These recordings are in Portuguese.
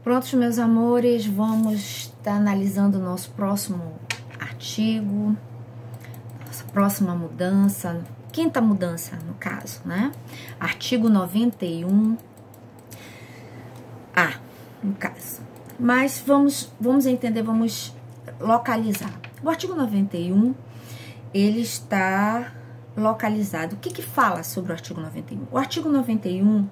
Prontos, meus amores, vamos estar analisando o nosso próximo artigo, nossa próxima mudança, quinta mudança no caso, né? Artigo 91A, no caso. Mas vamos entender, vamos localizar. O artigo 91, ele está localizado. O que que fala sobre o artigo 91? O artigo 91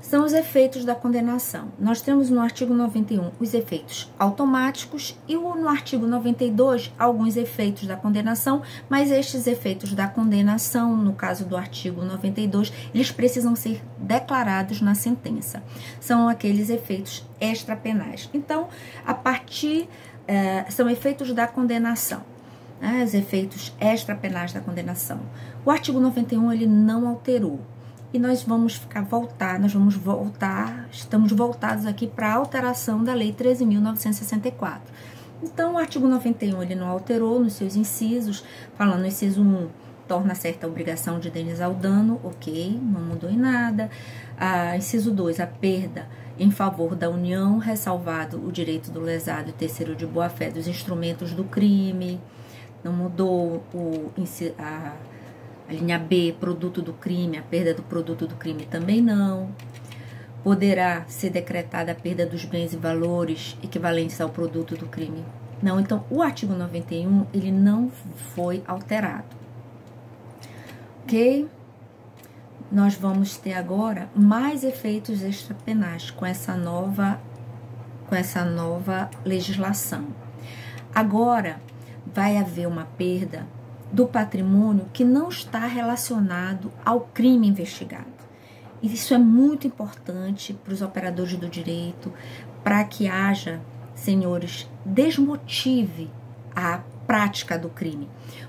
são os efeitos da condenação. Nós temos no artigo 91 os efeitos automáticos e no artigo 92 alguns efeitos da condenação, mas estes efeitos da condenação, no caso do artigo 92, eles precisam ser declarados na sentença. São aqueles efeitos extrapenais. Então, a partir são efeitos da condenação, né? Os efeitos extrapenais da condenação. O artigo 91 ele não alterou. E nós vamos estamos voltados aqui para a alteração da Lei 13.964. Então, o artigo 91, ele não alterou nos seus incisos, falando no inciso 1, torna certa a obrigação de indenizar o dano, ok, não mudou em nada. Inciso 2, a perda em favor da União, ressalvado o direito do lesado e terceiro de boa-fé dos instrumentos do crime, não mudou a linha B, produto do crime, a perda do produto do crime também não. Poderá ser decretada a perda dos bens e valores equivalentes ao produto do crime. Não, então o artigo 91, ele não foi alterado. Ok? Nós vamos ter agora mais efeitos extrapenais com essa nova legislação. Agora vai haver uma perda do patrimônio que não está relacionado ao crime investigado. Isso é muito importante para os operadores do direito, para que haja, senhores, desmotive a prática do crime.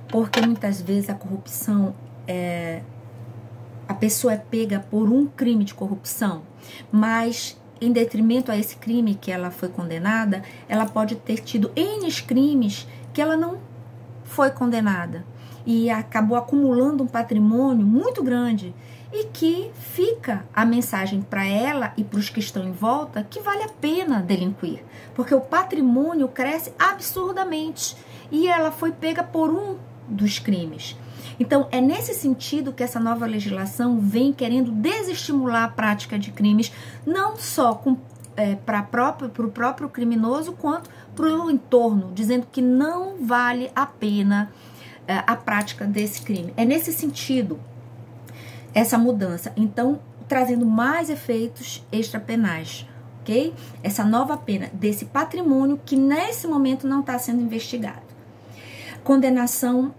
Porque muitas vezes a corrupção, a pessoa é pega por um crime de corrupção, mas em detrimento a esse crime que ela foi condenada, ela pode ter tido N crimes que ela não foi condenada e acabou acumulando um patrimônio muito grande e que fica a mensagem para ela e para os que estão em volta que vale a pena delinquir, porque o patrimônio cresce absurdamente e ela foi pega por um dos crimes. Então, é nesse sentido que essa nova legislação vem querendo desestimular a prática de crimes, não só para o próprio criminoso, quanto para o entorno, dizendo que não vale a pena a prática desse crime. É nesse sentido essa mudança. Então, trazendo mais efeitos extrapenais, ok? Essa nova pena desse patrimônio que nesse momento não está sendo investigado. Condenação,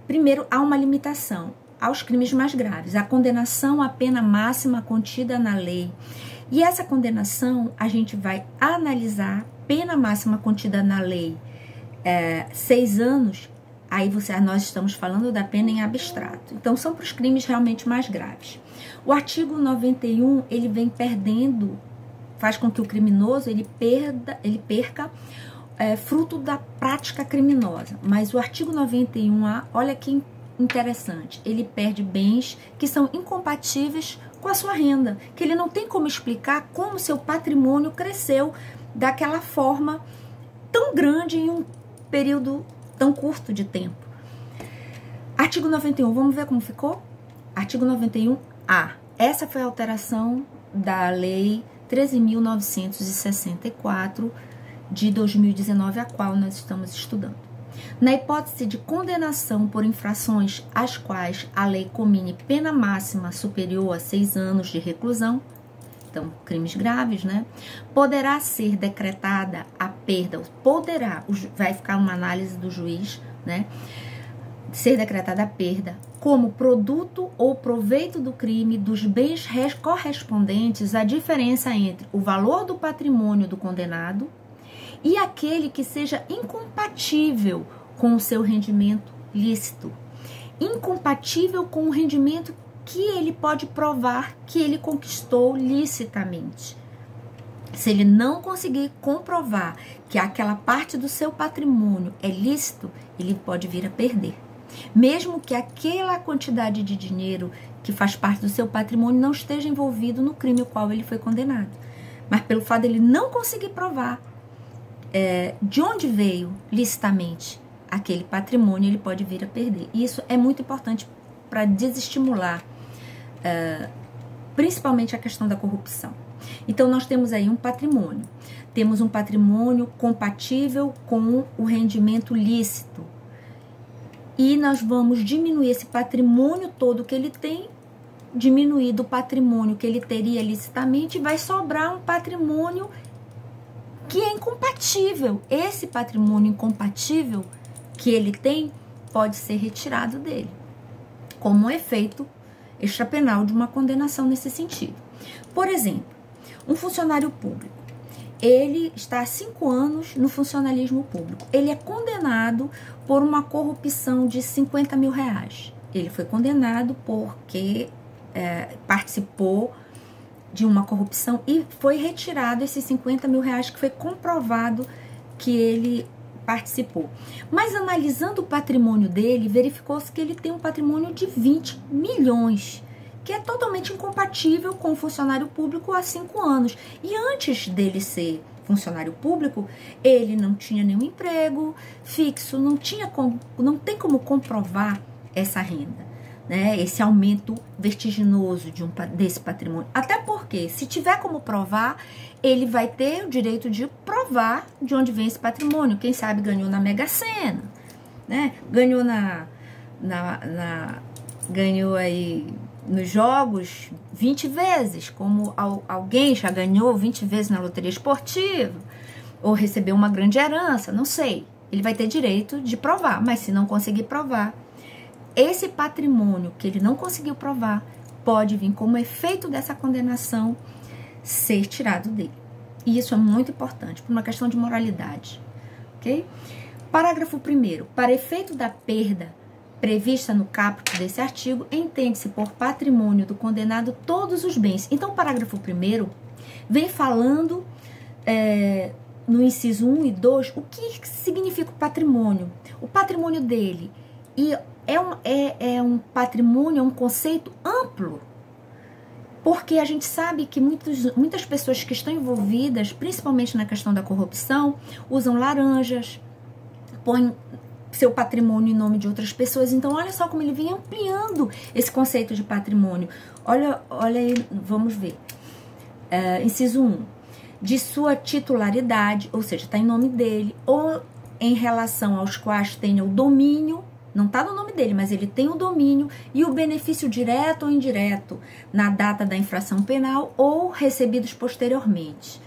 primeiro, há uma limitação aos crimes mais graves. A condenação à pena máxima contida na lei. E essa condenação, a gente vai analisar pena máxima contida na lei 6 anos, aí nós estamos falando da pena em abstrato. Então, são para os crimes realmente mais graves. O artigo 91, ele vem perdendo, faz com que o criminoso, ele perca fruto da prática criminosa. Mas o artigo 91A, olha que interessante, ele perde bens que são incompatíveis com a sua renda, que ele não tem como explicar como seu patrimônio cresceu daquela forma tão grande em um período tão curto de tempo. Artigo 91, vamos ver como ficou? Artigo 91A. Essa foi a alteração da Lei 13.964 de 2019, a qual nós estamos estudando. Na hipótese de condenação por infrações às quais a lei comine pena máxima superior a 6 anos de reclusão, então, crimes graves, né? Poderá ser decretada a perda, vai ficar uma análise do juiz, né? Ser decretada a perda como produto ou proveito do crime dos bens correspondentes à diferença entre o valor do patrimônio do condenado e aquele que seja incompatível com o seu rendimento lícito. Incompatível com o rendimento que ele pode provar que ele conquistou licitamente. Se ele não conseguir comprovar que aquela parte do seu patrimônio é lícito, ele pode vir a perder. Mesmo que aquela quantidade de dinheiro que faz parte do seu patrimônio não esteja envolvido no crime ao qual ele foi condenado. mas pelo fato dele não conseguir provar de onde veio licitamente aquele patrimônio, ele pode vir a perder. E isso é muito importante para desestimular, principalmente a questão da corrupção. Então, nós temos aí um patrimônio. Temos um patrimônio compatível com o rendimento lícito. E nós vamos diminuir esse patrimônio todo que ele tem, diminuir do patrimônio que ele teria licitamente, e vai sobrar um patrimônio que é incompatível. Esse patrimônio incompatível que ele tem pode ser retirado dele, como um efeito extrapenal de uma condenação nesse sentido. Por exemplo, um funcionário público, ele está há 5 anos no funcionalismo público, ele é condenado por uma corrupção de 50 mil reais. Ele foi condenado porque participou de uma corrupção e foi retirado esses 50 mil reais que foi comprovado que ele participou. Mas analisando o patrimônio dele, verificou-se que ele tem um patrimônio de 20 milhões, que é totalmente incompatível com o funcionário público há 5 anos. E antes dele ser funcionário público, ele não tinha nenhum emprego fixo, não tem como comprovar essa renda, né? Esse aumento vertiginoso desse patrimônio. Até porque, se tiver como provar, ele vai ter o direito de provar de onde vem esse patrimônio. Quem sabe ganhou na Mega Sena, né? Ganhou ganhou aí nos jogos 20 vezes, como alguém já ganhou 20 vezes na loteria esportiva, ou recebeu uma grande herança, não sei. Ele vai ter direito de provar, mas se não conseguir provar, esse patrimônio que ele não conseguiu provar pode vir como efeito dessa condenação ser tirado dele. E isso é muito importante, por uma questão de moralidade, ok? Parágrafo 1º. Para efeito da perda prevista no caput desse artigo, entende-se por patrimônio do condenado todos os bens. Então, o parágrafo 1º vem falando no inciso 1 e 2 o que significa o patrimônio. O patrimônio dele é um patrimônio, é um conceito amplo, porque a gente sabe que muitas pessoas que estão envolvidas, principalmente na questão da corrupção, usam laranjas, põem seu patrimônio em nome de outras pessoas. Então, olha só como ele vem ampliando esse conceito de patrimônio. Olha aí, vamos ver. Inciso 1. De sua titularidade, ou seja, está em nome dele, ou em relação aos quais tenha o domínio. Não está no nome dele, mas ele tem o domínio e o benefício direto ou indireto na data da infração penal ou recebidos posteriormente.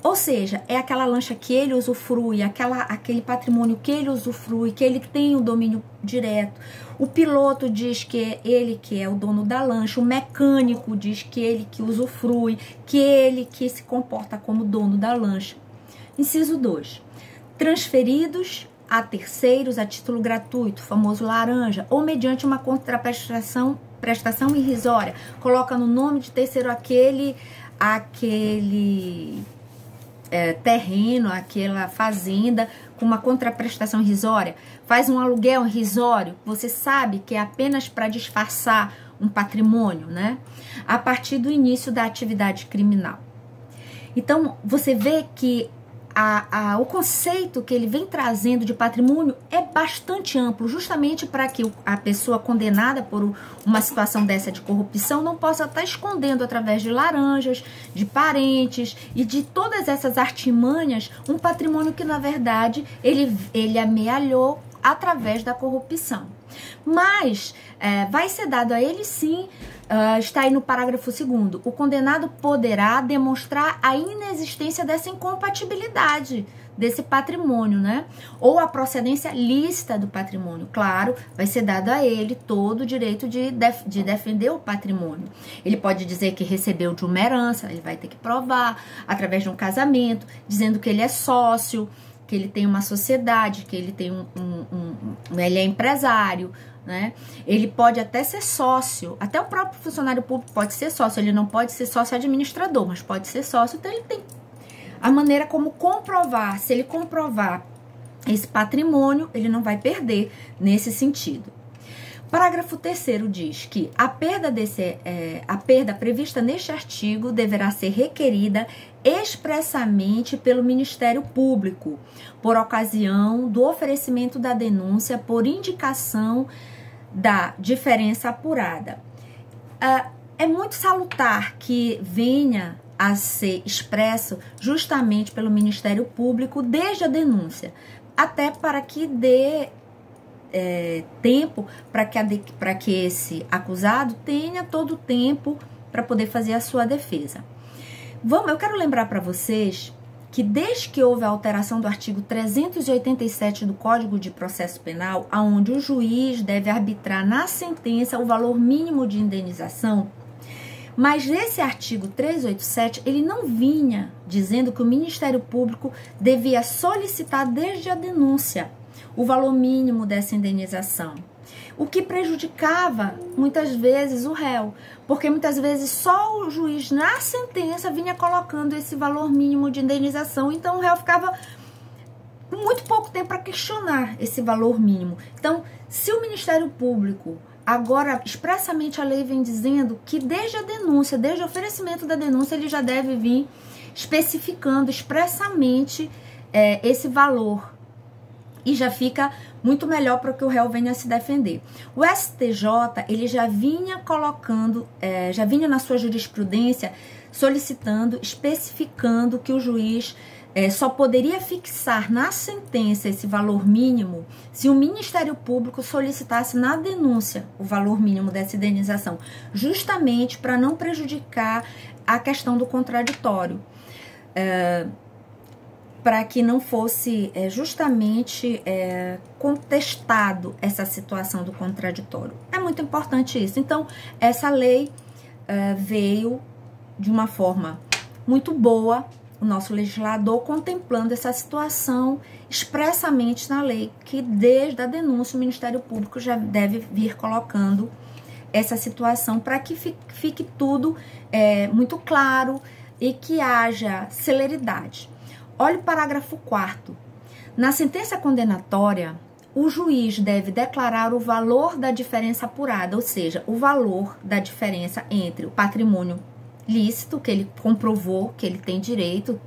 Ou seja, é aquela lancha que ele usufrui, aquele patrimônio que ele usufrui, que ele tem o domínio direto. O piloto diz que é ele que é o dono da lancha, o mecânico diz que ele que usufrui, que ele que se comporta como dono da lancha. Inciso 2. Transferidos a terceiros a título gratuito, famoso laranja, ou mediante uma prestação irrisória. Coloca no nome de terceiro aquele terreno, aquela fazenda com uma contraprestação irrisória. Faz um aluguel irrisório, você sabe que é apenas para disfarçar um patrimônio, né? A partir do início da atividade criminal. Então, você vê que o conceito que ele vem trazendo de patrimônio é bastante amplo, justamente para que a pessoa condenada por uma situação dessa de corrupção não possa estar escondendo através de laranjas, de parentes e de todas essas artimanhas um patrimônio que, na verdade, ele amealhou através da corrupção. Mas vai ser dado a ele, sim, está aí no parágrafo 2º, o condenado poderá demonstrar a inexistência dessa incompatibilidade desse patrimônio, né? Ou a procedência lícita do patrimônio. Claro, vai ser dado a ele todo o direito de defender o patrimônio. Ele pode dizer que recebeu de uma herança, ele vai ter que provar, através de um casamento, dizendo que ele é sócio, que ele tem uma sociedade, que ele tem ele é empresário, né? Ele pode até ser sócio, até o próprio funcionário público pode ser sócio, ele não pode ser sócio administrador, mas pode ser sócio, então ele tem a maneira como comprovar. Se ele comprovar esse patrimônio, ele não vai perder nesse sentido. Parágrafo 3º diz que a perda prevista neste artigo deverá ser requerida expressamente pelo Ministério Público, por ocasião do oferecimento da denúncia por indicação da diferença apurada. É muito salutar que venha a ser expresso justamente pelo Ministério Público desde a denúncia, até para que dê tempo para que esse acusado tenha todo o tempo para poder fazer a sua defesa. Eu quero lembrar para vocês que desde que houve a alteração do artigo 387 do Código de Processo Penal, onde o juiz deve arbitrar na sentença o valor mínimo de indenização, mas esse artigo 387, ele não vinha dizendo que o Ministério Público devia solicitar desde a denúncia o valor mínimo dessa indenização, o que prejudicava muitas vezes o réu, porque muitas vezes só o juiz na sentença vinha colocando esse valor mínimo de indenização, então o réu ficava com muito pouco tempo para questionar esse valor mínimo. Então, se o Ministério Público, agora expressamente a lei vem dizendo que desde a denúncia, desde o oferecimento da denúncia, ele já deve vir especificando expressamente esse valor, e já fica muito melhor para que o réu venha se defender. O STJ, ele já vinha colocando, já vinha na sua jurisprudência solicitando, especificando que o juiz só poderia fixar na sentença esse valor mínimo se o Ministério Público solicitasse na denúncia o valor mínimo dessa indenização, justamente para não prejudicar a questão do contraditório. Para que não fosse justamente contestado essa situação do contraditório. É muito importante isso. Então, essa lei veio de uma forma muito boa, o nosso legislador contemplando essa situação expressamente na lei, que desde a denúncia o Ministério Público já deve vir colocando essa situação para que fique tudo muito claro e que haja celeridade. Olha o parágrafo 4º. Na sentença condenatória, o juiz deve declarar o valor da diferença apurada, ou seja, o valor da diferença entre o patrimônio lícito, que ele comprovou que ele tem direito,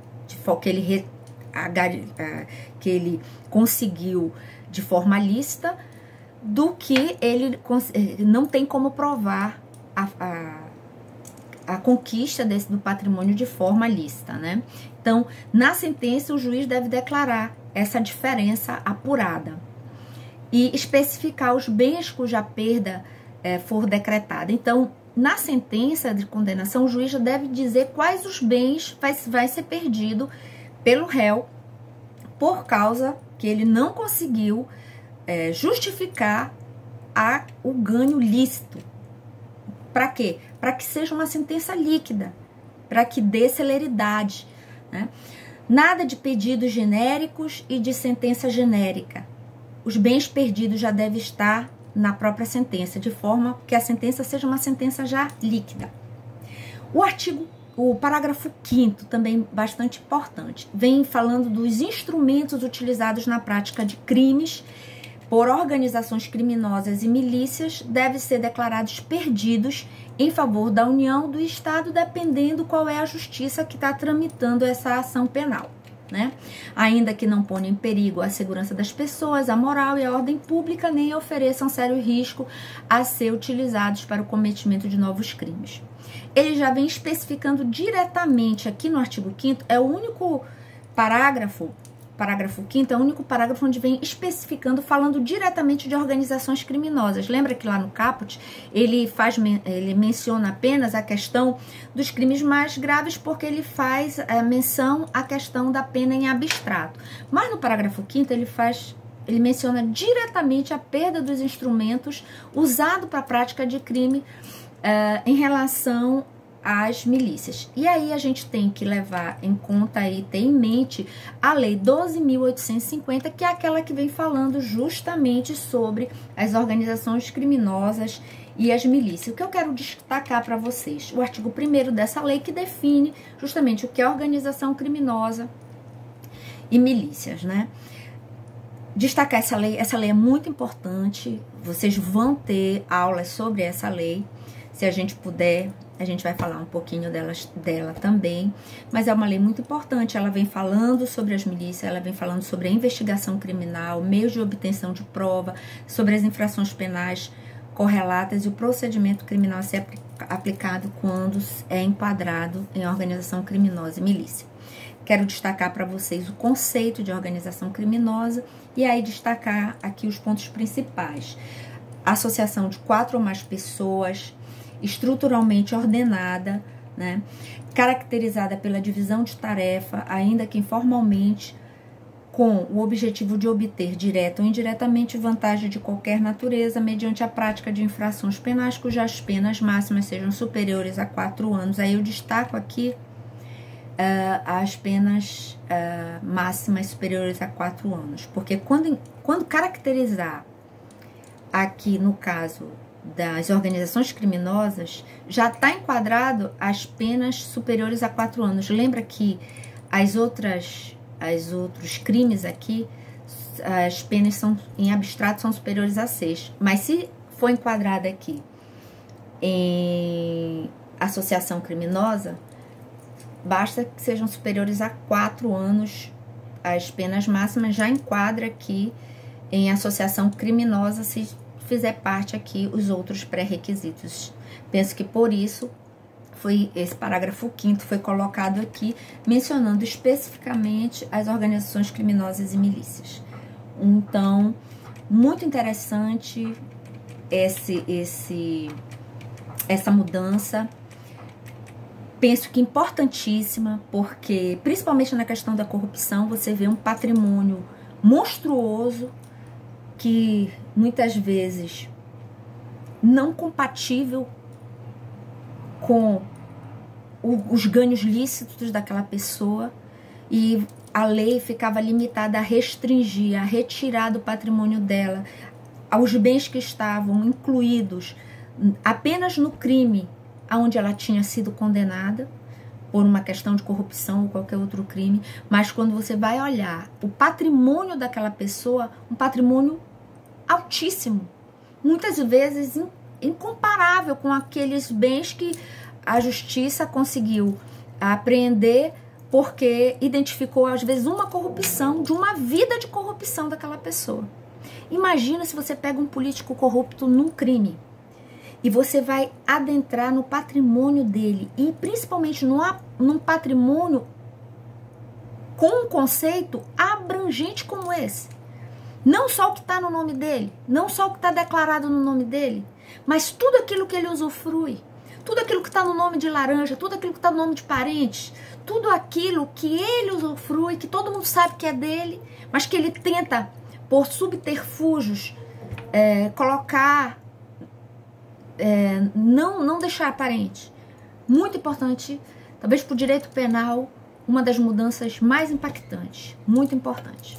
que ele conseguiu de forma lícita, do que ele não tem como provar a conquista do patrimônio de forma lícita, né? Então, na sentença, o juiz deve declarar essa diferença apurada e especificar os bens cuja perda for decretada. Então, na sentença de condenação, o juiz já deve dizer quais os bens vai ser perdido pelo réu por causa que ele não conseguiu justificar o ganho lícito. Para quê? Para que seja uma sentença líquida, para que dê celeridade, né? Nada de pedidos genéricos e de sentença genérica. Os bens perdidos já devem estar na própria sentença, de forma que a sentença seja uma sentença já líquida. O parágrafo 5º, também bastante importante, vem falando dos instrumentos utilizados na prática de crimes por organizações criminosas e milícias, devem ser declarados perdidos em favor da União, do Estado, dependendo qual é a justiça que está tramitando essa ação penal, né? Ainda que não ponham em perigo a segurança das pessoas, a moral e a ordem pública, nem ofereçam sério risco a ser utilizados para o cometimento de novos crimes. Ele já vem especificando diretamente aqui no artigo 5º, é o único parágrafo 5º é o único parágrafo onde vem especificando, falando diretamente de organizações criminosas. Lembra que lá no caput ele menciona apenas a questão dos crimes mais graves, porque ele faz menção à questão da pena em abstrato. Mas no parágrafo 5º ele menciona diretamente a perda dos instrumentos usados para a prática de crime em relação às milícias. E aí a gente tem que levar em conta e ter em mente a Lei 12.850, que é aquela que vem falando justamente sobre as organizações criminosas e as milícias. O que eu quero destacar para vocês? O artigo 1º dessa lei, que define justamente o que é organização criminosa e milícias, né? Destacar essa lei é muito importante, vocês vão ter aulas sobre essa lei, se a gente puder A gente vai falar um pouquinho dela também, mas é uma lei muito importante. Ela vem falando sobre as milícias, ela vem falando sobre a investigação criminal, meios de obtenção de prova, sobre as infrações penais correlatas e o procedimento criminal a ser aplicado quando é enquadrado em organização criminosa e milícia. Quero destacar para vocês o conceito de organização criminosa e aí destacar aqui os pontos principais. Associação de 4 ou mais pessoas, estruturalmente ordenada, né? Caracterizada pela divisão de tarefa, ainda que informalmente, com o objetivo de obter, direta ou indiretamente, vantagem de qualquer natureza, mediante a prática de infrações penais, cujas penas máximas sejam superiores a 4 anos. Aí eu destaco aqui as penas máximas superiores a 4 anos, porque quando caracterizar aqui no caso das organizações criminosas, já está enquadrado as penas superiores a 4 anos. Lembra que as outros crimes aqui, as penas são em abstrato são superiores a 6, mas se for enquadrada aqui em associação criminosa, basta que sejam superiores a 4 anos. As penas máximas já enquadra aqui em associação criminosa se fizer parte aqui os outros pré-requisitos. Penso que por isso foi esse parágrafo 5º foi colocado aqui, mencionando especificamente as organizações criminosas e milícias. Então, muito interessante essa mudança. Penso que importantíssima, porque principalmente na questão da corrupção, você vê um patrimônio monstruoso que muitas vezes não compatível com os ganhos lícitos daquela pessoa, e a lei ficava limitada a restringir, a retirar do patrimônio dela aos bens que estavam incluídos apenas no crime onde ela tinha sido condenada por uma questão de corrupção ou qualquer outro crime. Mas quando você vai olhar o patrimônio daquela pessoa, um patrimônio altíssimo, muitas vezes incomparável com aqueles bens que a justiça conseguiu apreender, porque identificou às vezes uma corrupção, de uma vida de corrupção daquela pessoa. Imagina se você pega um político corrupto num crime e você vai adentrar no patrimônio dele, e principalmente num patrimônio com um conceito abrangente como esse. Não só o que está no nome dele, não só o que está declarado no nome dele, mas tudo aquilo que ele usufrui, tudo aquilo que está no nome de laranja, tudo aquilo que está no nome de parentes, tudo aquilo que ele usufrui, que todo mundo sabe que é dele, mas que ele tenta, por subterfúgios, colocar, não deixar aparente. Muito importante, talvez para o direito penal, uma das mudanças mais impactantes, muito importante.